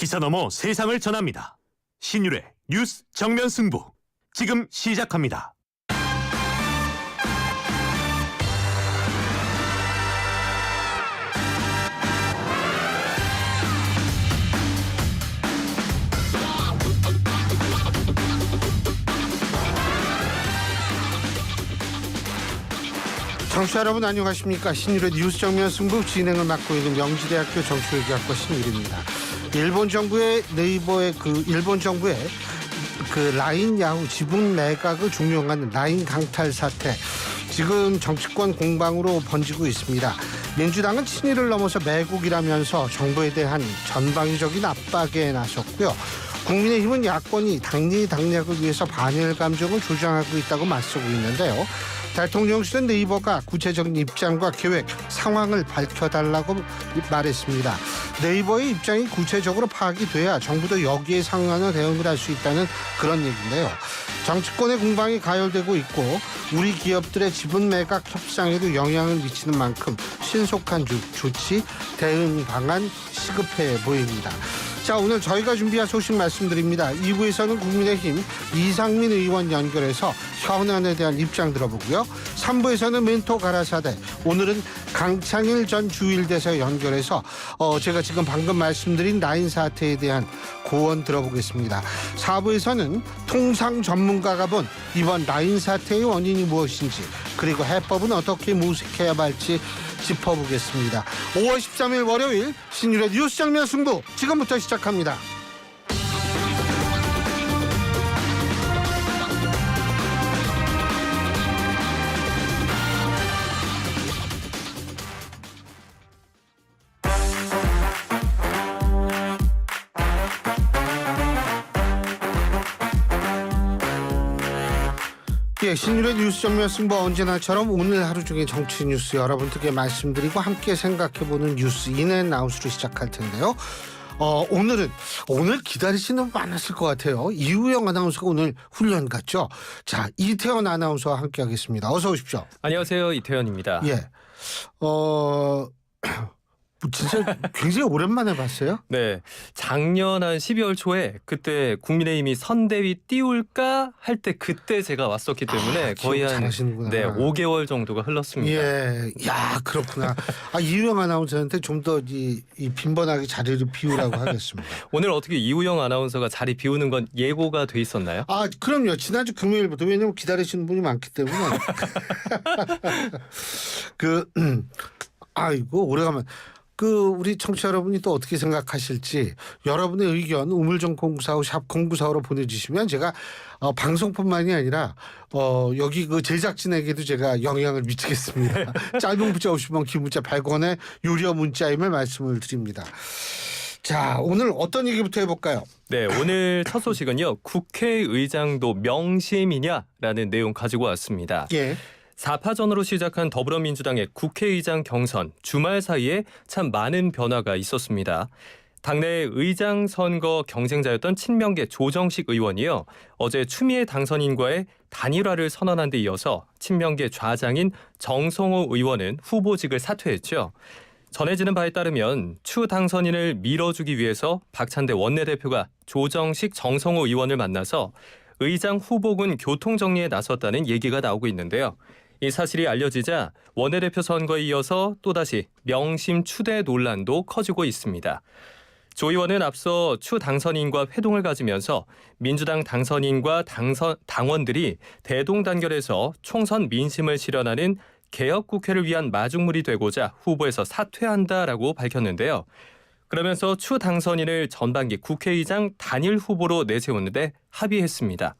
기사 넘어 세상을 전합니다. 신율의 뉴스 정면 승부 지금 시작합니다. 청취자 여러분 안녕하십니까. 신율의 뉴스 정면 승부 진행을 맡고 있는 명지대학교 정치외교학과 신율입니다. 일본 정부의 라인 야후 지분 매각을 종용하는 라인 강탈 사태, 지금 정치권 공방으로 번지고 있습니다. 민주당은 친일을 넘어서 매국이라면서 정부에 대한 전방위적인 압박에 나섰고요. 국민의힘은 야권이 당리 당략을 위해서 반일 감정을 조장하고 있다고 맞서고 있는데요. 대통령실은 네이버가 구체적인 입장과 계획, 상황을 밝혀달라고 말했습니다. 네이버의 입장이 구체적으로 파악이 돼야 정부도 여기에 상응하는 대응을 할 수 있다는 그런 얘기인데요. 정치권의 공방이 가열되고 있고 우리 기업들의 지분 매각 협상에도 영향을 미치는 만큼 신속한 조치, 대응 방안 시급해 보입니다. 자, 오늘 저희가 준비한 소식 말씀드립니다. 2부에서는 국민의힘 이상민 의원 연결해서 현안에 대한 입장 들어보고요. 3부에서는 멘토 가라사대, 오늘은 강창일 전 주일대사 연결해서 제가 지금 방금 말씀드린 라인 사태에 대한 고언 들어보겠습니다. 4부에서는 통상 전문가가 본 이번 라인 사태의 원인이 무엇인지, 그리고 해법은 어떻게 모색해야 할지 짚어보겠습니다. 5월 13일 월요일 신율의 뉴스 정면 승부 지금부터 시작합니다. 예, 신율의 뉴스 정면 승부 언제나처럼 오늘 하루 중에 정치 뉴스 여러분들께 말씀드리고 함께 생각해보는 뉴스 인앤아웃으로 시작할 텐데요. 오늘 기다리시는 분 많았을 것 같아요. 이우영 아나운서가 오늘 훈련 갔죠. 자, 이태원 아나운서와 함께 하겠습니다. 어서 오십시오. 안녕하세요, 이태원입니다. 예, 진짜 굉장히 오랜만에 봤어요. 네, 작년 한 12월 초에 그때 국민의힘이 선대위 띄울까 할 때 그때 제가 왔었기 때문에 거의 한 잘하시는구나. 5개월 정도가 흘렀습니다. 예, 야, 그렇구나. 이우영 아나운서한테 좀 더 이 빈번하게 자리를 비우라고 하겠습니다. 오늘 어떻게 이우영 아나운서가 자리 비우는 건 예고가 돼 있었나요? 그럼요. 지난주 금요일부터, 왜냐면 기다리시는 분이 많기 때문에. 아이고, 오래간만. 우리 청취자 여러분이 또 어떻게 생각하실지 여러분의 의견 우물정 0945 샵 0945로 보내주시면 제가 방송뿐만이 아니라 여기 그 제작진에게도 제가 영향을 미치겠습니다. 짧은 문자 50원, 긴 문자 100원의 유료 문자임을 말씀을 드립니다. 자, 오늘 어떤 얘기부터 해볼까요? 네, 오늘 첫 소식은요. 국회의장도 명심이냐라는 내용 가지고 왔습니다. 예. 4파전으로 시작한 더불어민주당의 국회의장 경선, 주말 사이에 참 많은 변화가 있었습니다. 당내 의장 선거 경쟁자였던 친명계 조정식 의원이요, 어제 추미애 당선인과의 단일화를 선언한 데 이어서 친명계 좌장인 정성호 의원은 후보직을 사퇴했죠. 전해지는 바에 따르면 추 당선인을 밀어주기 위해서 박찬대 원내대표가 조정식 정성호 의원을 만나서 의장 후보군 교통정리에 나섰다는 얘기가 나오고 있는데요. 이 사실이 알려지자 원내대표 선거에 이어서 또다시 명심 추대 논란도 커지고 있습니다. 조 의원은 앞서 추 당선인과 회동을 가지면서 민주당 당선인과 당원들이 대동단결해서 총선 민심을 실현하는 개혁국회를 위한 마중물이 되고자 후보에서 사퇴한다라고 밝혔는데요. 그러면서 추 당선인을 전반기 국회의장 단일 후보로 내세우는데 합의했습니다.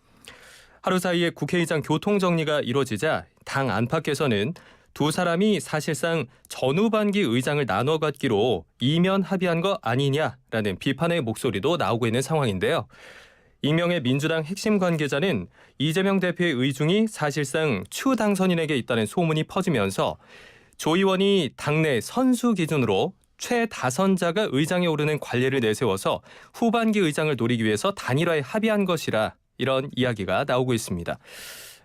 하루 사이에 국회의장 교통정리가 이뤄지자 당 안팎에서는 두 사람이 사실상 전후반기 의장을 나눠 갖기로 이면 합의한 거 아니냐라는 비판의 목소리도 나오고 있는 상황인데요. 익명의 민주당 핵심 관계자는 이재명 대표의 의중이 사실상 추 당선인에게 있다는 소문이 퍼지면서 조 의원이 당내 선수 기준으로 최다선자가 의장에 오르는 관례를 내세워서 후반기 의장을 노리기 위해서 단일화에 합의한 것이라 이런 이야기가 나오고 있습니다.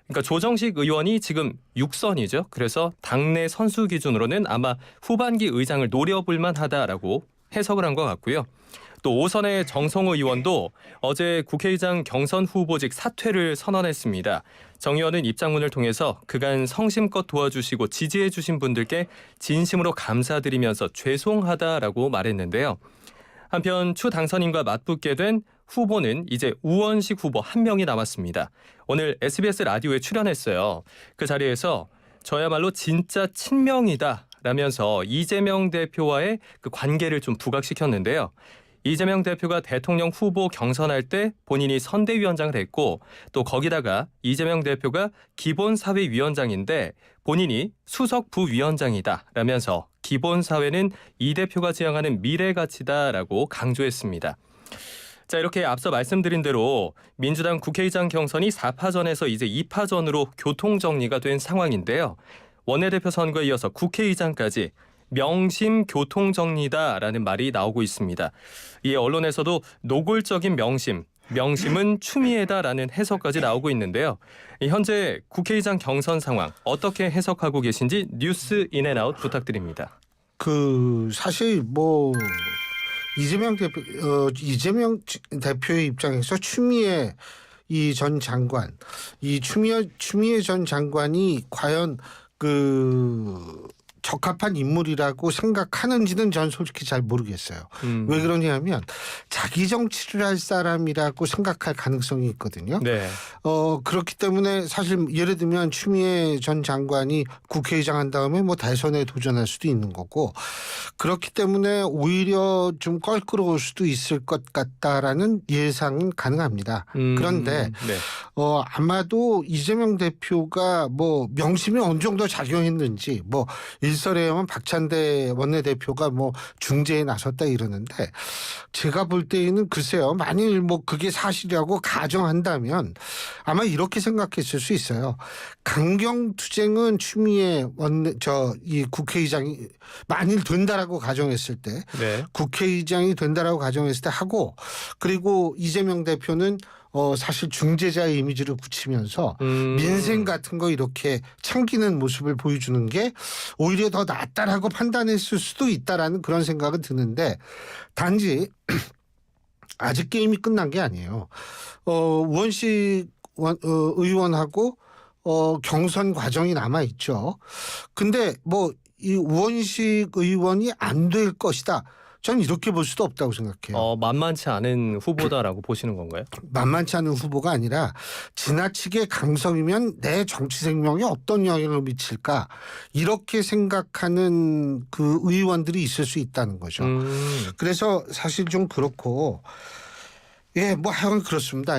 그러니까 조정식 의원이 지금 6선이죠. 그래서 당내 선수 기준으로는 아마 후반기 의장을 노려볼 만하다라고 해석을 한 것 같고요. 또 5선의 정성호 의원도 어제 국회의장 경선 후보직 사퇴를 선언했습니다. 정 의원은 입장문을 통해서 그간 성심껏 도와주시고 지지해 주신 분들께 진심으로 감사드리면서 죄송하다라고 말했는데요. 한편 추 당선인과 맞붙게 된 후보는 이제 우원식 후보 한 명이 남았습니다. 오늘 SBS 라디오에 출연했어요. 그 자리에서 저야말로 진짜 친명이다 라면서 이재명 대표와의 그 관계를 좀 부각시켰는데요. 이재명 대표가 대통령 후보 경선할 때 본인이 선대위원장을 했고 또 거기다가 이재명 대표가 기본사회위원장인데 본인이 수석 부위원장이다 라면서 기본사회는 이 대표가 지향하는 미래가치다라고 강조했습니다. 자, 이렇게 앞서 말씀드린 대로 민주당 국회의장 경선이 4파전에서 이제 2파전으로 교통정리가 된 상황인데요. 원내대표 선거에 이어서 국회의장까지 명심 교통정리다라는 말이 나오고 있습니다. 이에 언론에서도 노골적인 명심은 추미애다라는 해석까지 나오고 있는데요. 현재 국회의장 경선 상황 어떻게 해석하고 계신지 뉴스 인앤아웃 부탁드립니다. 사실 이재명 대표의 입장에서 추미애 전 장관, 추미애 전 장관이 과연 적합한 인물이라고 생각하는지는 전 솔직히 잘 모르겠어요. 왜 그러냐면 자기 정치를 할 사람이라고 생각할 가능성이 있거든요. 네. 그렇기 때문에 사실 예를 들면 추미애 전 장관이 국회의장 한 다음에 대선에 도전할 수도 있는 거고 그렇기 때문에 오히려 좀 껄끄러울 수도 있을 것 같다라는 예상은 가능합니다. 그런데 네. 아마도 이재명 대표가 명심이 어느 정도 작용했는지 일설에 의하면 박찬대 원내대표가 중재에 나섰다 이러는데 제가 볼 때에는 글쎄요. 만일 그게 사실이라고 가정한다면 아마 이렇게 생각했을 수 있어요. 강경투쟁은 추미애 이 국회의장이 만일 된다라고 가정했을 때 네. 국회의장이 된다라고 가정했을 때 하고 그리고 이재명 대표는 사실 중재자의 이미지를 굳히면서 민생 같은 거 이렇게 챙기는 모습을 보여주는 게 오히려 더 낫다라고 판단했을 수도 있다라는 그런 생각은 드는데 단지 아직 게임이 끝난 게 아니에요. 우원식 의원하고 경선 과정이 남아 있죠. 근데 이 우원식 의원이 안 될 것이다. 저는 이렇게 볼 수도 없다고 생각해요. 만만치 않은 후보다라고 보시는 건가요? 만만치 않은 후보가 아니라 지나치게 강성이면 내 정치 생명에 어떤 영향을 미칠까 이렇게 생각하는 그 의원들이 있을 수 있다는 거죠. 그래서 사실 좀 그렇고 하여간 그렇습니다.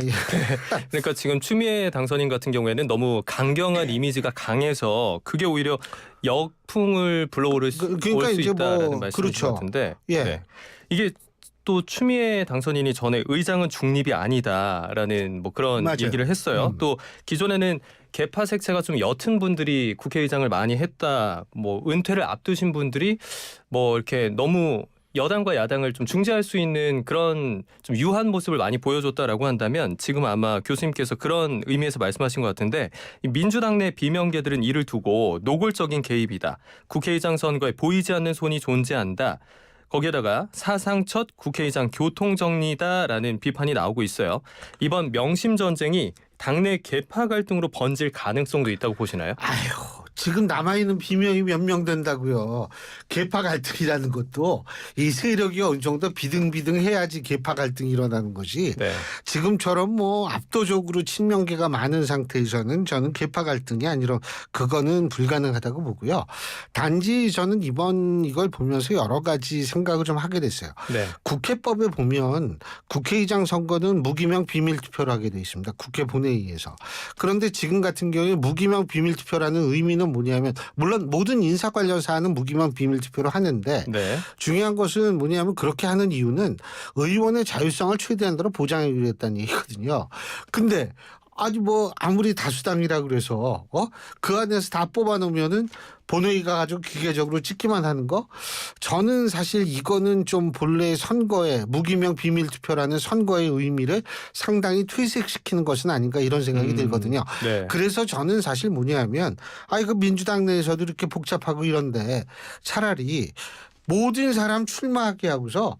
그러니까 지금 추미애 당선인 같은 경우에는 너무 강경한 이미지가 강해서 그게 오히려 역풍을 불러올 수 있다라는 말씀이신 그렇죠. 것 같은데 예. 네. 이게 또 추미애 당선인이 전에 의장은 중립이 아니다라는 그런 맞아요. 얘기를 했어요. 또 기존에는 계파 색채가 좀 옅은 분들이 국회의장을 많이 했다. 은퇴를 앞두신 분들이 이렇게 너무 여당과 야당을 좀 중재할 수 있는 그런 좀 유한 모습을 많이 보여줬다라고 한다면 지금 아마 교수님께서 그런 의미에서 말씀하신 것 같은데 민주당 내 비명계들은 이를 두고 노골적인 개입이다. 국회의장 선거에 보이지 않는 손이 존재한다. 거기에다가 사상 첫 국회의장 교통정리다라는 비판이 나오고 있어요. 이번 명심전쟁이 당내 계파 갈등으로 번질 가능성도 있다고 보시나요? 지금 남아있는 비명이 몇 명 된다고요. 계파 갈등이라는 것도 이 세력이 어느 정도 비등비등해야지 계파 갈등이 일어나는 거지. 네. 지금처럼 압도적으로 친명계가 많은 상태에서는 저는 계파 갈등이 아니라 그거는 불가능하다고 보고요. 단지 저는 이걸 보면서 여러 가지 생각을 좀 하게 됐어요. 네. 국회법에 보면 국회의장 선거는 무기명 비밀투표로 하게 돼 있습니다. 국회 본회의에서. 그런데 지금 같은 경우에 무기명 비밀투표라는 의미는 뭐냐면 물론 모든 인사 관련 사안은 무기명 비밀투표로 하는데 네. 중요한 것은 뭐냐면 그렇게 하는 이유는 의원의 자율성을 최대한으로 보장하기 위했다는 얘기거든요. 근데 아무리 다수당이라 그래서 그 안에서 다 뽑아놓으면은 본회의가 가지고 기계적으로 찍기만 하는 거? 저는 사실 이거는 좀 본래 선거에 무기명 비밀투표라는 선거의 의미를 상당히 퇴색시키는 것은 아닌가 이런 생각이 들거든요. 네. 그래서 저는 사실 뭐냐면 이거 민주당 내에서도 이렇게 복잡하고 이런데 차라리 모든 사람 출마하게 하고서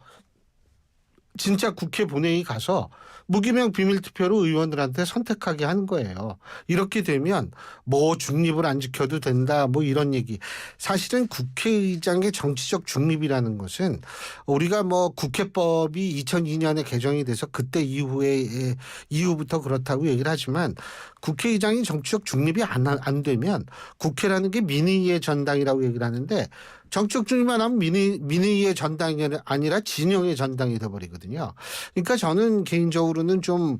진짜 국회 본회의 가서 무기명 비밀투표로 의원들한테 선택하게 하는 거예요. 이렇게 되면 뭐 중립을 안 지켜도 된다 뭐 이런 얘기. 사실은 국회의장의 정치적 중립이라는 것은 우리가 뭐 국회법이 2002년에 개정이 돼서 그때 이후부터 그렇다고 얘기를 하지만 국회의장이 정치적 중립이 안 되면 국회라는 게 민의의 전당이라고 얘기를 하는데 정치적 중립만 하면 민의의 전당이 아니라 진영의 전당이 돼버리거든요. 그러니까 저는 개인적으로는 좀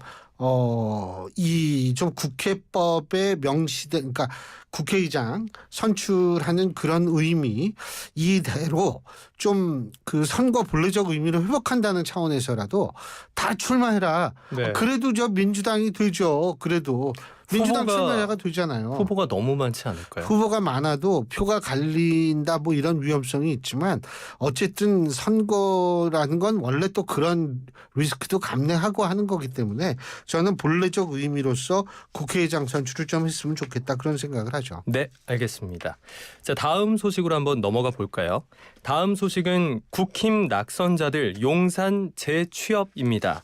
국회법에 명시된, 그러니까 국회의장 선출하는 그런 의미 이대로 좀 그 선거 본래적 의미를 회복한다는 차원에서라도 다 출마해라. 네. 그래도 저 민주당이 되죠. 그래도 민주당 후보가- 출마해가 되잖아요. 후보가 너무 많지 않을까요? 후보가 많아도 표가 갈린다 뭐 이런 위험성이 있지만 어쨌든 선거라는 건 원래 또 그런 리스크도 감내하고 하는 거기 때문에 저는 본래적 의미로서 국회의장 선출을 좀 했으면 좋겠다 그런 생각을 하죠. 네, 알겠습니다. 자, 다음 소식으로 한번 넘어가 볼까요? 다음 소식은 국힘 낙선자들 용산 재취업입니다.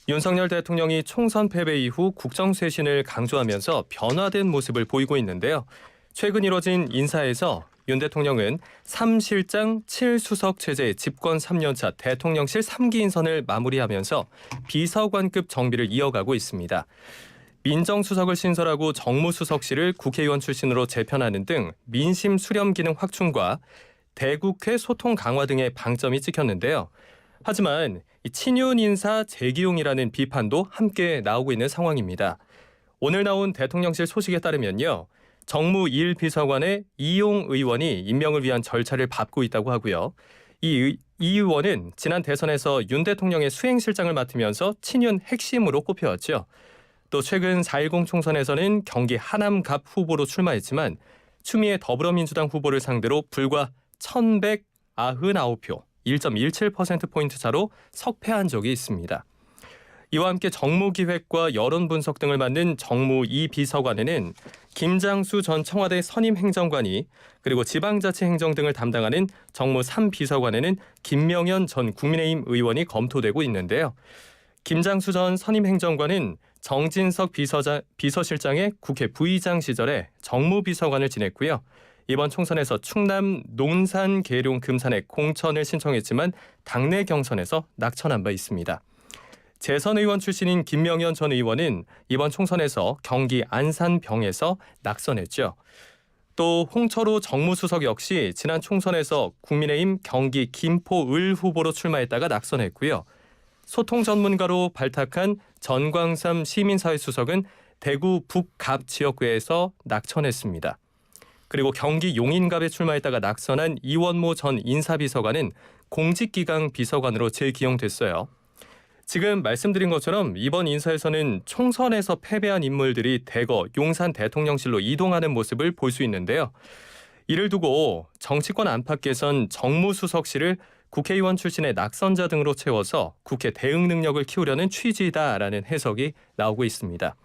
윤석열 대통령이 총선 패배 이후 국정쇄신을 강조하면서 변화된 모습을 보이고 있는데요. 최근 이뤄진 인사에서 윤 대통령은 3실장 7수석 체제 집권 3년차 대통령실 3기 인선을 마무리하면서 비서관급 정비를 이어가고 있습니다. 민정수석을 신설하고 정무수석실을 국회의원 출신으로 재편하는 등 민심 수렴 기능 확충과 대국회 소통 강화 등의 방점이 찍혔는데요. 하지만 이 친윤 인사 재기용이라는 비판도 함께 나오고 있는 상황입니다. 오늘 나온 대통령실 소식에 따르면요. 정무 1비서관의 이용 의원이 임명을 위한 절차를 밟고 있다고 하고요. 이 의원은 지난 대선에서 윤 대통령의 수행실장을 맡으면서 친윤 핵심으로 꼽혀왔죠. 또 최근 4.10 총선에서는 경기 하남갑 후보로 출마했지만 추미애 더불어민주당 후보를 상대로 불과 1,199표 1.17%포인트 차로 석패한 적이 있습니다. 이와 함께 정무기획과 여론분석 등을 맡는 정무 2비서관에는 김장수 전 청와대 선임행정관이 그리고 지방자치행정 등을 담당하는 정무 3비서관에는 김명현 전 국민의힘 의원이 검토되고 있는데요. 김장수 전 선임행정관은 정진석 비서실장의 국회 부의장 시절에 정무비서관을 지냈고요. 이번 총선에서 충남 논산 계룡 금산에 공천을 신청했지만 당내 경선에서 낙천한 바 있습니다. 재선 의원 출신인 김명현 전 의원은 이번 총선에서 경기 안산병에서 낙선했죠. 또 홍철호 정무수석 역시 지난 총선에서 국민의힘 경기 김포을 후보로 출마했다가 낙선했고요. 소통 전문가로 발탁한 전광삼 시민사회수석은 대구 북갑 지역구에서 낙천했습니다. 그리고 경기 용인갑에 출마했다가 낙선한 이원모 전 인사비서관은 공직기강 비서관으로 재기용됐어요. 지금 말씀드린 것처럼 이번 인사에서는 총선에서 패배한 인물들이 대거 용산 대통령실로 이동하는 모습을 볼 수 있는데요. 이를 두고 정치권 안팎에선 정무수석실을 국회의원 출신의 낙선자 등으로 채워서 국회 대응 능력을 키우려는 취지다라는 해석이 나오고 있습니다.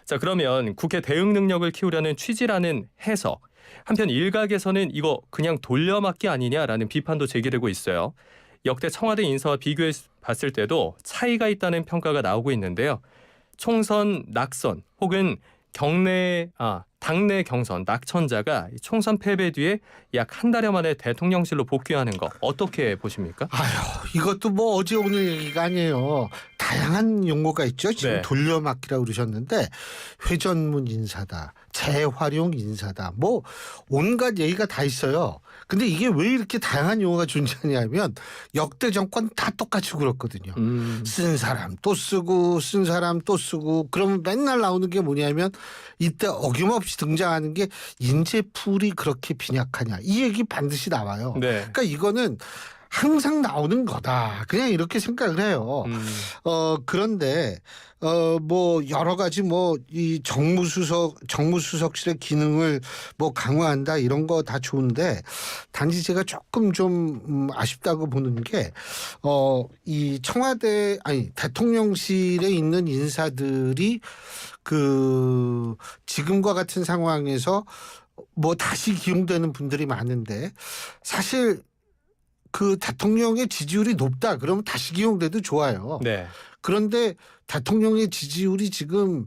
자, 그러면 국회 대응 능력을 키우려는 취지라는 해석. 한편 일각에서는 이거 그냥 돌려막기 아니냐라는 비판도 제기되고 있어요. 역대 청와대 인사와 비교해 봤을 때도 차이가 있다는 평가가 나오고 있는데요. 총선 낙선 혹은 당내 경선 낙천자가 총선 패배 뒤에 약 한 달여 만에 대통령실로 복귀하는 거 어떻게 보십니까? 아휴, 이것도 뭐 어제 오늘 얘기가 아니에요. 다양한 용어가 있죠. 지금 네. 돌려막기라고 그러셨는데 회전문 인사다, 재활용 인사다, 뭐 온갖 얘기가 다 있어요. 근데 이게 왜 이렇게 다양한 용어가 존재하냐면 역대 정권 다 똑같이 그렇거든요. 쓴 사람 또 쓰고 쓴 사람 또 쓰고 그러면 맨날 나오는 게 뭐냐면 이때 어김없이 등장하는 게 인재풀이 그렇게 빈약하냐 이 얘기 반드시 나와요. 네. 그러니까 이거는 항상 나오는 거다. 그냥 이렇게 생각을 해요. 그런데 뭐 여러 가지 뭐 이 정무수석실의 기능을 뭐 강화한다 이런 거 다 좋은데 단지 제가 조금 좀 아쉽다고 보는 게 이 청와대 대통령실에 있는 인사들이 그 지금과 같은 상황에서 뭐 다시 기용되는 분들이 많은데 사실 그 대통령의 지지율이 높다. 그러면 다시 기용돼도 좋아요. 네. 그런데 대통령의 지지율이 지금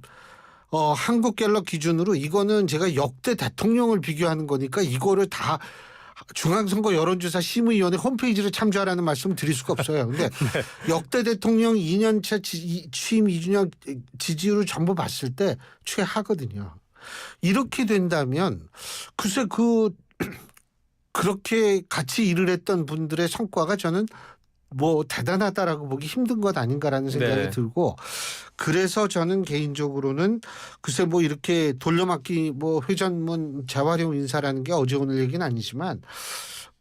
한국갤럽 기준으로 이거는 제가 역대 대통령을 비교하는 거니까 이거를 다 중앙선거 여론조사 심의위원회 홈페이지를 참조하라는 말씀을 드릴 수가 없어요. 근데 역대 대통령 2년차 취임 2주년 지지율을 전부 봤을 때 최하거든요. 이렇게 된다면 글쎄 그렇게 같이 일을 했던 분들의 성과가 저는 뭐 대단하다라고 보기 힘든 것 아닌가라는 생각이 네. 들고 그래서 저는 개인적으로는 글쎄 뭐 이렇게 돌려막기 뭐 회전문 재활용 인사라는 게 어제 오늘 얘기는 아니지만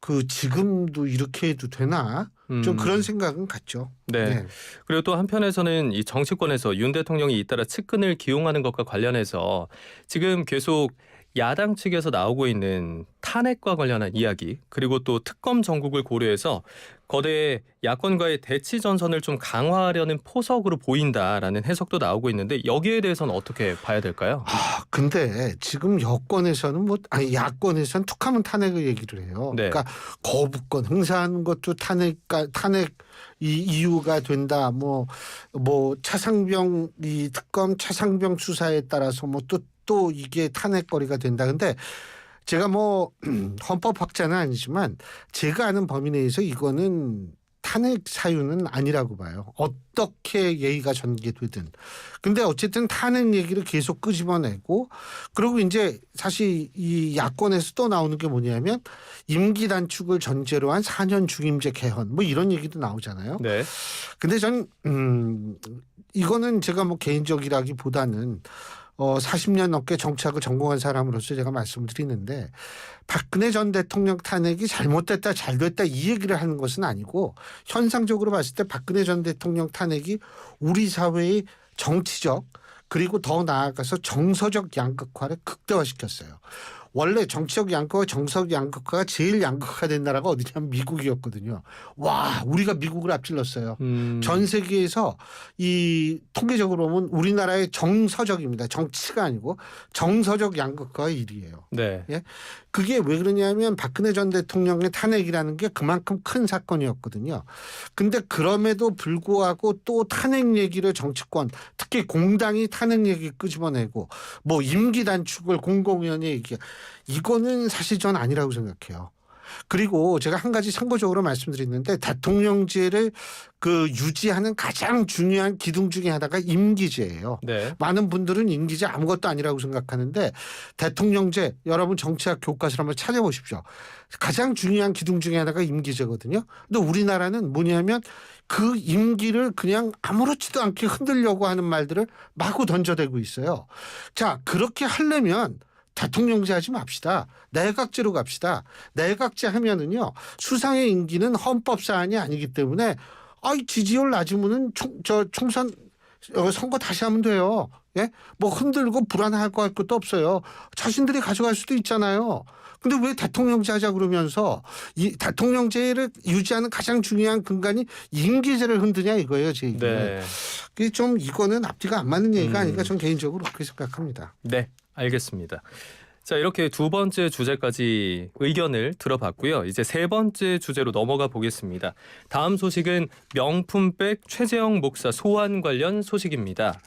그 지금도 이렇게 해도 되나 좀 그런 생각은 갖죠. 네. 그리고 또 한편에서는 이 정치권에서 윤 대통령이 잇따라 측근을 기용하는 것과 관련해서 지금 계속 야당 측에서 나오고 있는 탄핵과 관련한 이야기 그리고 또 특검 전국을 고려해서 거대 야권과의 대치 전선을 좀 강화하려는 포석으로 보인다라는 해석도 나오고 있는데 여기에 대해서는 어떻게 봐야 될까요? 근데 지금 여권에서는 야권에서는 툭하면 탄핵을 얘기를 해요. 네. 그러니까 거부권 행사하는 것도 탄핵 이유가 된다. 뭐 차상병 이 특검 차상병 수사에 따라서 또 이게 탄핵거리가 된다. 근데 제가 뭐 헌법학자는 아니지만 제가 아는 범위 내에서 이거는 탄핵 사유는 아니라고 봐요. 어떻게 예의가 전개되든. 근데 어쨌든 탄핵 얘기를 계속 끄집어내고 그리고 이제 사실 이 야권에서 또 나오는 게 뭐냐면 임기 단축을 전제로 한 4년 중임제 개헌 뭐 이런 얘기도 나오잖아요. 네. 근데 전 이거는 제가 뭐 개인적이라기보다는 40년 넘게 정치학을 전공한 사람으로서 제가 말씀을 드리는데 박근혜 전 대통령 탄핵이 잘못됐다 잘됐다 이 얘기를 하는 것은 아니고 현상적으로 봤을 때 박근혜 전 대통령 탄핵이 우리 사회의 정치적 그리고 더 나아가서 정서적 양극화를 극대화시켰어요. 원래 정치적 양극화, 정서적 양극화가 제일 양극화가 된 나라가 어디냐면 미국이었거든요. 와, 우리가 미국을 앞질렀어요. 전 세계에서 이 통계적으로 보면 우리나라의 정서적입니다. 정치가 아니고 정서적 양극화가 1위예요. 네. 예? 그게 왜 그러냐면 박근혜 전 대통령의 탄핵이라는 게 그만큼 큰 사건이었거든요. 근데 그럼에도 불구하고 또 탄핵 얘기를 정치권 특히 공당이 탄핵 얘기 끄집어내고 뭐 임기 단축을 공공연히 얘기 이거는 사실 전 아니라고 생각해요. 그리고 제가 한 가지 참고적으로 말씀드렸는데 대통령제를 유지하는 가장 중요한 기둥 중에 하나가 임기제예요. 네. 많은 분들은 임기제 아무것도 아니라고 생각하는데 대통령제 여러분 정치학 교과서를 한번 찾아보십시오. 가장 중요한 기둥 중에 하나가 임기제거든요. 근데 우리나라는 뭐냐면 그 임기를 그냥 아무렇지도 않게 흔들려고 하는 말들을 마구 던져대고 있어요. 자, 그렇게 하려면 대통령제 하지 맙시다. 내각제로 갑시다. 내각제 하면은요 수상의 임기는 헌법 사안이 아니기 때문에 지지율 낮으면은 총선 선거 다시 하면 돼요. 예? 뭐 흔들고 불안할 거 할 것도 없어요. 자신들이 가져갈 수도 있잖아요. 근데 왜 대통령제 하자 그러면서 이 대통령제를 유지하는 가장 중요한 근간이 임기제를 흔드냐 이거예요, 제 얘기는. 네. 그게 좀 이거는 앞뒤가 안 맞는 얘기가 아닌가 저는 개인적으로 그렇게 생각합니다. 네. 알겠습니다. 자, 이렇게 두 번째 주제까지 의견을 들어봤고요. 이제 세 번째 주제로 넘어가 보겠습니다. 다음 소식은 명품백 최재형 목사 소환 관련 소식입니다.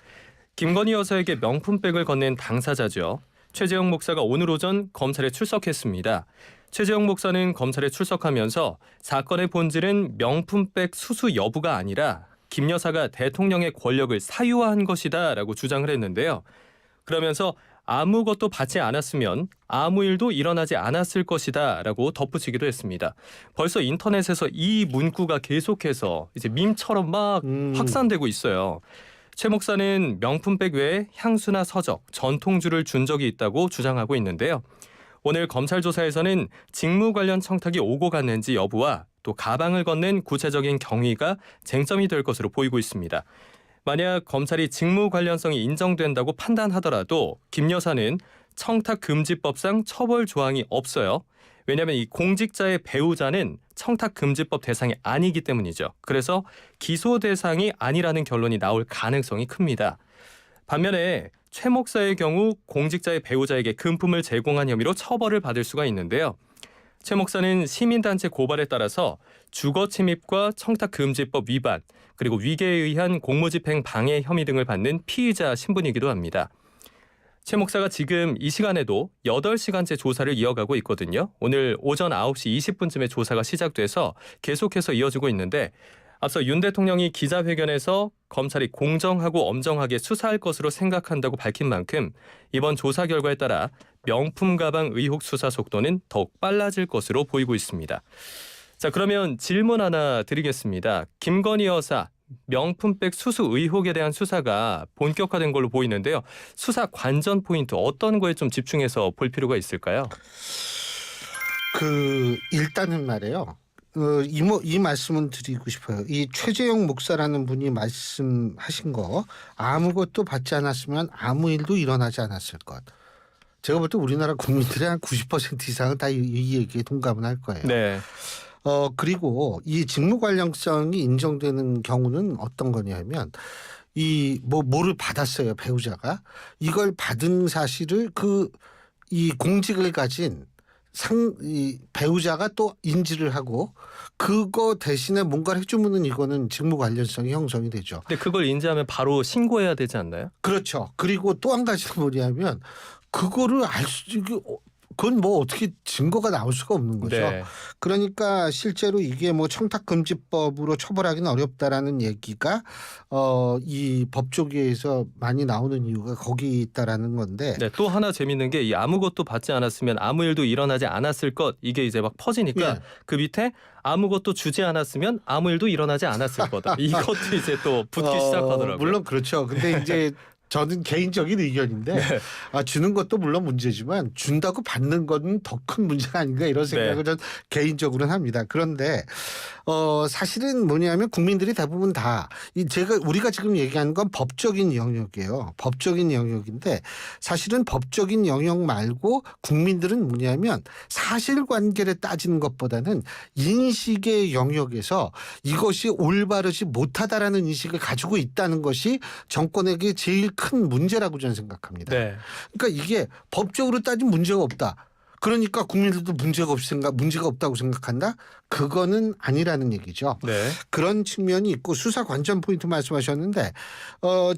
김건희 여사에게 명품백을 건넨 당사자죠. 최재형 목사가 오늘 오전 검찰에 출석했습니다. 최재형 목사는 검찰에 출석하면서 사건의 본질은 명품백 수수 여부가 아니라 김 여사가 대통령의 권력을 사유화한 것이다라고 주장을 했는데요. 그러면서 아무것도 받지 않았으면 아무 일도 일어나지 않았을 것이다 라고 덧붙이기도 했습니다. 벌써 인터넷에서 이 문구가 계속해서 이제 밈처럼 막 확산되고 있어요. 최 목사는 명품백 외에 향수나 서적, 전통주를 준 적이 있다고 주장하고 있는데요. 오늘 검찰 조사에서는 직무 관련 청탁이 오고 갔는지 여부와 또 가방을 건넨 구체적인 경위가 쟁점이 될 것으로 보이고 있습니다. 만약 검찰이 직무 관련성이 인정된다고 판단하더라도 김 여사는 청탁금지법상 처벌 조항이 없어요. 왜냐하면 이 공직자의 배우자는 청탁금지법 대상이 아니기 때문이죠. 그래서 기소 대상이 아니라는 결론이 나올 가능성이 큽니다. 반면에 최 목사의 경우 공직자의 배우자에게 금품을 제공한 혐의로 처벌을 받을 수가 있는데요. 최 목사는 시민단체 고발에 따라서 주거침입과 청탁금지법 위반 그리고 위계에 의한 공무집행 방해 혐의 등을 받는 피의자 신분이기도 합니다. 최 목사가 지금 이 시간에도 8시간째 조사를 이어가고 있거든요. 오늘 오전 9시 20분쯤에 조사가 시작돼서 계속해서 이어지고 있는데 앞서 윤 대통령이 기자회견에서 검찰이 공정하고 엄정하게 수사할 것으로 생각한다고 밝힌 만큼 이번 조사 결과에 따라 명품 가방 의혹 수사 속도는 더욱 빨라질 것으로 보이고 있습니다. 자, 그러면 질문 하나 드리겠습니다. 김건희 여사 명품백 수수 의혹에 대한 수사가 본격화된 걸로 보이는데요. 수사 관전 포인트 어떤 거에 좀 집중해서 볼 필요가 있을까요? 일단은 말이에요. 이 말씀은 드리고 싶어요. 이 최재형 목사라는 분이 말씀하신 거 아무것도 받지 않았으면 아무 일도 일어나지 않았을 것. 제가 볼 때 우리나라 국민들의 한 90% 이상은 다 이 얘기에 동감을 할 거예요. 네. 그리고 이 직무 관련성이 인정되는 경우는 어떤 거냐면 뭐를 받았어요, 배우자가. 이걸 받은 사실을 이 공직을 가진 이 배우자가 또 인지를 하고 그거 대신에 뭔가를 해주면은 이거는 직무 관련성이 형성이 되죠. 근데 그걸 인지하면 바로 신고해야 되지 않나요? 그렇죠. 그리고 또 한 가지는 뭐냐면 그거를 그건 뭐 어떻게 증거가 나올 수가 없는 거죠. 네. 그러니까 실제로 이게 뭐 청탁금지법으로 처벌하기는 어렵다라는 얘기가 이 법조계에서 많이 나오는 이유가 거기 있다라는 건데. 네, 또 하나 재밌는 게 이 아무것도 받지 않았으면 아무 일도 일어나지 않았을 것 이게 이제 막 퍼지니까 예. 그 밑에 아무것도 주지 않았으면 아무 일도 일어나지 않았을 거다. 이것도 이제 또 붙기 시작하더라고요. 물론 그렇죠. 근데 이제 저는 개인적인 의견인데 네. 주는 것도 물론 문제지만 준다고 받는 건 더 큰 문제가 아닌가 이런 생각을 전 개인적으로는 합니다. 그런데 사실은 뭐냐면 국민들이 대부분 다 우리가 지금 얘기하는 건 법적인 영역이에요. 법적인 영역인데 사실은 법적인 영역 말고 국민들은 뭐냐면 사실관계를 따지는 것보다는 인식의 영역에서 이것이 올바르지 못하다라는 인식을 가지고 있다는 것이 정권에게 제일 큰 문제라고 저는 생각합니다. 네. 그러니까 이게 법적으로 따지면 문제가 없다. 그러니까 국민들도 문제가 없다고 생각한다? 그거는 아니라는 얘기죠. 네. 그런 측면이 있고 수사 관전 포인트 말씀하셨는데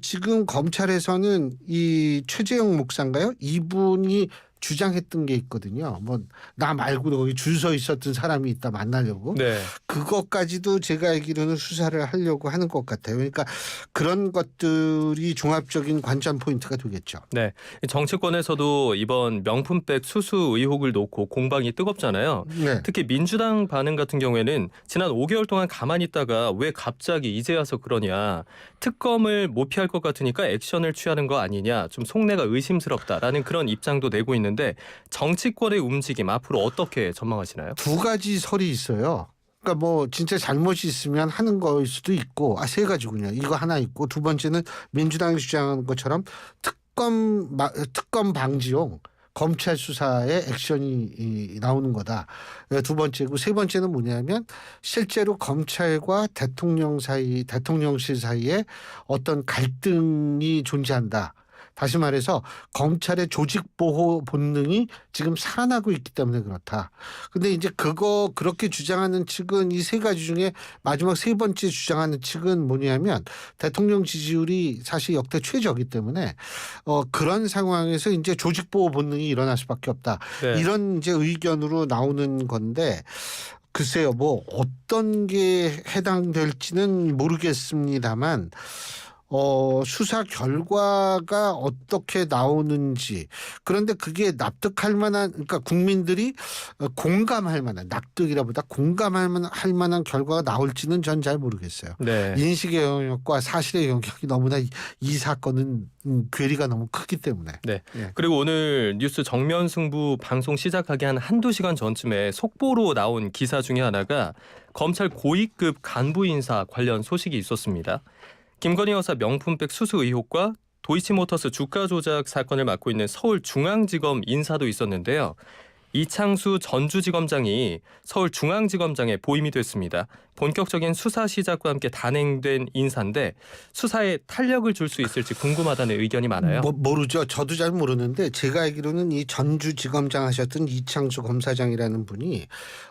지금 검찰에서는 이 최재형 목사인가요? 이분이 주장했던 게 있거든요. 뭐 나 말고도 거기 줄 서 있었던 사람이 있다 만나려고. 네. 그것까지도 제가 알기로는 수사를 하려고 하는 것 같아요. 그러니까 그런 것들이 종합적인 관전 포인트가 되겠죠. 네. 정치권에서도 이번 명품백 수수 의혹을 놓고 공방이 뜨겁잖아요. 네. 특히 민주당 반응 같은 경우에는 지난 5개월 동안 가만히 있다가 왜 갑자기 이제 와서 그러냐. 특검을 못 피할 것 같으니까 액션을 취하는 거 아니냐. 좀 속내가 의심스럽다라는 그런 입장도 내고 있는데 정치권의 움직임 앞으로 어떻게 전망하시나요? 두 가지 설이 있어요. 그러니까 뭐 진짜 잘못이 있으면 하는 거일 수도 있고 세 가지군요. 이거 하나 있고 두 번째는 민주당이 주장하는 것처럼 특검 방지용 검찰 수사에 액션이 나오는 거다. 두 번째고 세 번째는 뭐냐면 실제로 검찰과 대통령실 사이에 어떤 갈등이 존재한다. 다시 말해서 검찰의 조직보호 본능이 지금 살아나고 있기 때문에 그렇다. 근데 이제 그렇게 주장하는 측은 이 세 가지 중에 마지막 세 번째 주장하는 측은 뭐냐면 대통령 지지율이 사실 역대 최저이기 때문에 그런 상황에서 이제 조직보호 본능이 일어날 수밖에 없다. 네. 이런 이제 의견으로 나오는 건데 글쎄요, 뭐 어떤 게 해당될지는 모르겠습니다만 수사 결과가 어떻게 나오는지 그런데 그게 납득할 만한 그러니까 국민들이 공감할 만한 납득이라보다 공감할 만한 결과가 나올지는 전 잘 모르겠어요. 네. 인식의 영역과 사실의 영역이 너무나 이 사건은 괴리가 너무 크기 때문에. 네. 예. 그리고 오늘 뉴스 정면 승부 방송 시작하기 한 한두 시간 전쯤에 속보로 나온 기사 중에 하나가 검찰 고위급 간부 인사 관련 소식이 있었습니다. 김건희 여사 명품백 수수 의혹과 도이치모터스 주가 조작 사건을 맡고 있는 서울중앙지검 인사도 있었는데요. 이창수 전주지검장이 서울중앙지검장에 보임이 됐습니다. 본격적인 수사 시작과 함께 단행된 인사인데 수사에 탄력을 줄 수 있을지 궁금하다는 의견이 많아요. 모르죠. 저도 잘 모르는데 제가 알기로는 이 전주지검장 하셨던 이창수 검사장이라는 분이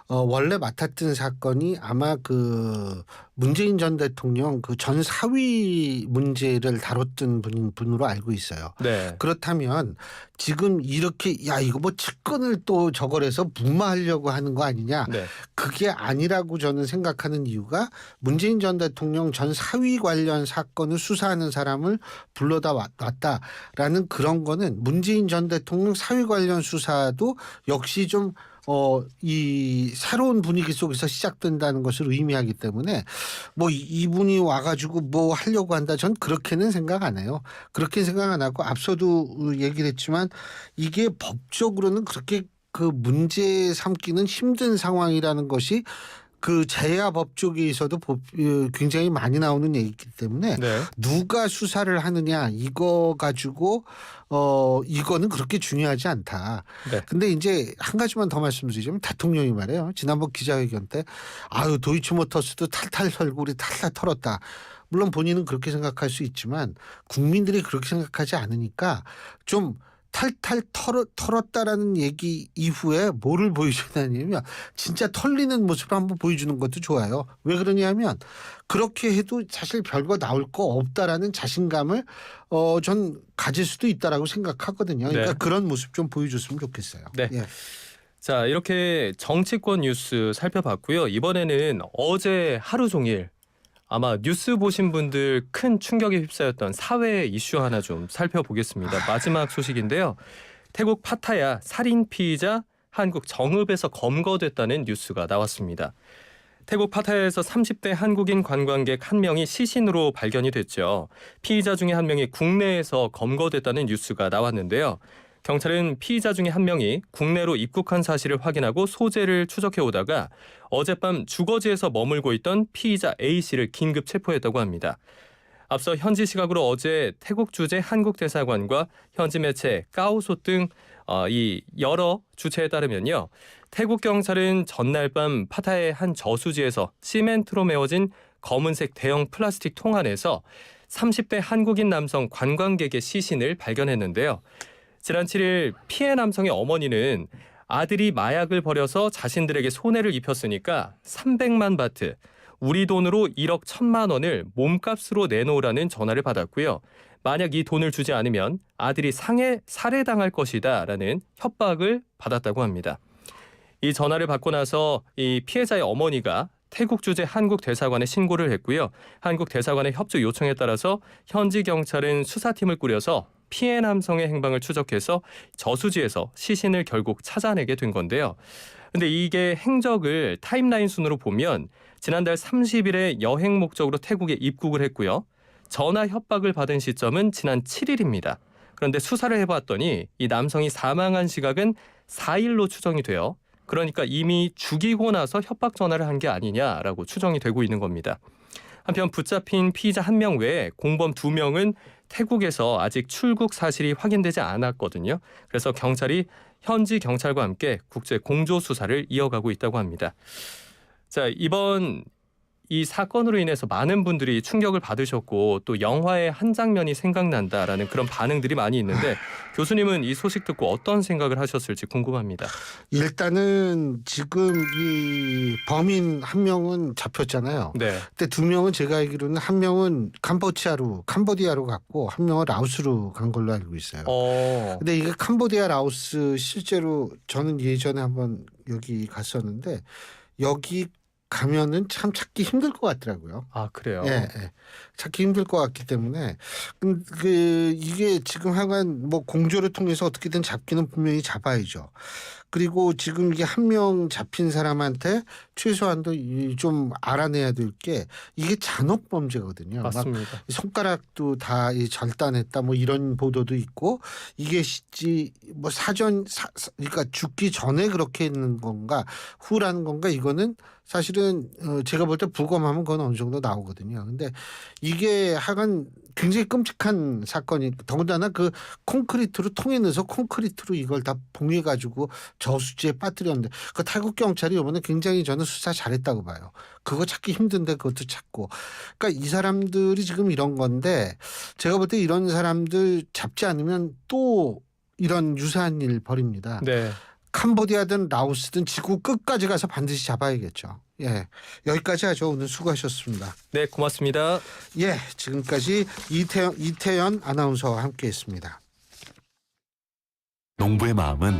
원래 맡았던 사건이 아마 그 문재인 전 대통령 그 전 사위 문제를 다뤘던 분으로 알고 있어요. 네. 그렇다면 지금 이렇게 야 이거 뭐 측근을 또 저걸 해서 무마하려고 하는 거 아니냐. 네. 그게 아니라고 저는 생각하는 이유가 문재인 전 대통령 전 사위 관련 사건을 수사하는 사람을 불러다 왔다라는 그런 거는 문재인 전 대통령 사위 관련 수사도 역시 좀 이 새로운 분위기 속에서 시작된다는 것을 의미하기 때문에 뭐 이분이 와가지고 뭐 하려고 한다 전 그렇게는 생각 안 해요. 그렇게 생각 안 하고 앞서도 얘기를 했지만 이게 법적으로는 그렇게 그 문제 삼기는 힘든 상황이라는 것이 그 제야법 쪽에서도 굉장히 많이 나오는 얘기이기 때문에 네. 누가 수사를 하느냐 이거 가지고 이거는 그렇게 중요하지 않다. 네. 근데 이제 한 가지만 더 말씀드리자면 대통령이 말해요. 지난번 기자회견 때 아유 도이치모터스도 탈탈 털고 우리 탈탈 털었다. 물론 본인은 그렇게 생각할 수 있지만 국민들이 그렇게 생각하지 않으니까 좀 탈탈 털었다라는 얘기 이후에 뭐를 보여주냐면 진짜 털리는 모습을 한번 보여주는 것도 좋아요. 왜 그러냐면 그렇게 해도 사실 별거 나올 거 없다라는 자신감을 전 가질 수도 있다라고 생각하거든요. 그러니까 네. 그런 모습 좀 보여줬으면 좋겠어요. 네. 예. 자, 이렇게 정치권 뉴스 살펴봤고요. 이번에는 어제 하루 종일 아마 뉴스 보신 분들 큰 충격에 휩싸였던 사회 이슈 하나 좀 살펴보겠습니다. 마지막 소식인데요. 태국 파타야 살인 피의자 한국 정읍에서 검거됐다는 뉴스가 나왔습니다. 태국 파타야에서 30대 한국인 관광객 한 명이 시신으로 발견이 됐죠. 피의자 중에 한 명이 국내에서 검거됐다는 뉴스가 나왔는데요. 경찰은 피의자 중에 한 명이 국내로 입국한 사실을 확인하고 소재를 추적해 오다가 어젯밤 주거지에서 머물고 있던 피의자 A씨를 긴급 체포했다고 합니다. 앞서 현지 시각으로 어제 태국 주재 한국대사관과 현지 매체 까오소 등 이 여러 주체에 따르면요. 태국 경찰은 전날 밤 파타야의 한 저수지에서 시멘트로 메워진 검은색 대형 플라스틱 통 안에서 30대 한국인 남성 관광객의 시신을 발견했는데요. 지난 7일 피해 남성의 어머니는 아들이 마약을 버려서 자신들에게 손해를 입혔으니까 300만 바트, 우리 돈으로 1억 1천만 원을 몸값으로 내놓으라는 전화를 받았고요. 만약 이 돈을 주지 않으면 아들이 살해당할 것이다라는 협박을 받았다고 합니다. 이 전화를 받고 나서 이 피해자의 어머니가 태국 주재 한국 대사관에 신고를 했고요. 한국 대사관의 협조 요청에 따라서 현지 경찰은 수사팀을 꾸려서 피해 남성의 행방을 추적해서 저수지에서 시신을 결국 찾아내게 된 건데요. 근데 이게 행적을 타임라인 순으로 보면 지난달 30일에 여행 목적으로 태국에 입국을 했고요. 전화 협박을 받은 시점은 지난 7일입니다. 그런데 수사를 해봤더니 이 남성이 사망한 시각은 4일로 추정이 돼요. 그러니까 이미 죽이고 나서 협박 전화를 한 게 아니냐라고 추정이 되고 있는 겁니다. 한편 붙잡힌 피의자 1명 외에 공범 2명은 태국에서 아직 출국 사실이 확인되지 않았거든요. 그래서 경찰이 현지 경찰과 함께 국제 공조 수사를 이어가고 있다고 합니다. 자, 이번 이 사건으로 인해서 많은 분들이 충격을 받으셨고 또 영화의 한 장면이 생각난다라는 그런 반응들이 많이 있는데 교수님은 이 소식 듣고 어떤 생각을 하셨을지 궁금합니다. 일단은 지금 이 범인 한 명은 잡혔잖아요. 네. 근데 2명은 제가 알기로는 한 명은 캄보디아로 갔고 한 명은 라오스로 간 걸로 알고 있어요. 근데 이게 캄보디아 라오스 실제로 저는 예전에 한번 여기 갔었는데 여기 가면은 참 찾기 힘들 것 같더라고요. 아, 그래요? 예. 찾기 힘들 것 같기 때문에 이게 지금 하여간 뭐 공조를 통해서 어떻게든 잡기는 분명히 잡아야죠. 그리고 지금 이게 한 명 잡힌 사람한테 최소한도 좀 알아내야 될 게 이게 잔혹 범죄거든요. 맞습니다. 막 손가락도 다 절단했다 뭐 이런 보도도 있고 이게 뭐 그러니까 죽기 전에 그렇게 했는 건가 후라는 건가 이거는 사실은 제가 볼 때 부검하면 그건 어느 정도 나오거든요. 근데 이게 하여간 굉장히 끔찍한 사건이 더군다나 그 콘크리트로 통에 넣어서 콘크리트로 이걸 다 봉해가지고 저수지에 빠뜨렸는데 그 탈북 경찰이 이번에 굉장히 저는 수사 잘했다고 봐요. 그거 찾기 힘든데 그것도 찾고. 그러니까 이 사람들이 지금 이런 건데 제가 볼 때 이런 사람들 잡지 않으면 또 이런 유사한 일 벌입니다. 네. 캄보디아든 라오스든 지구 끝까지 가서 반드시 잡아야겠죠. 예, 여기까지 하죠. 오늘 수고하셨습니다. 네, 고맙습니다. 예, 지금까지 이태연 아나운서와 함께했습니다. 농부의 마음은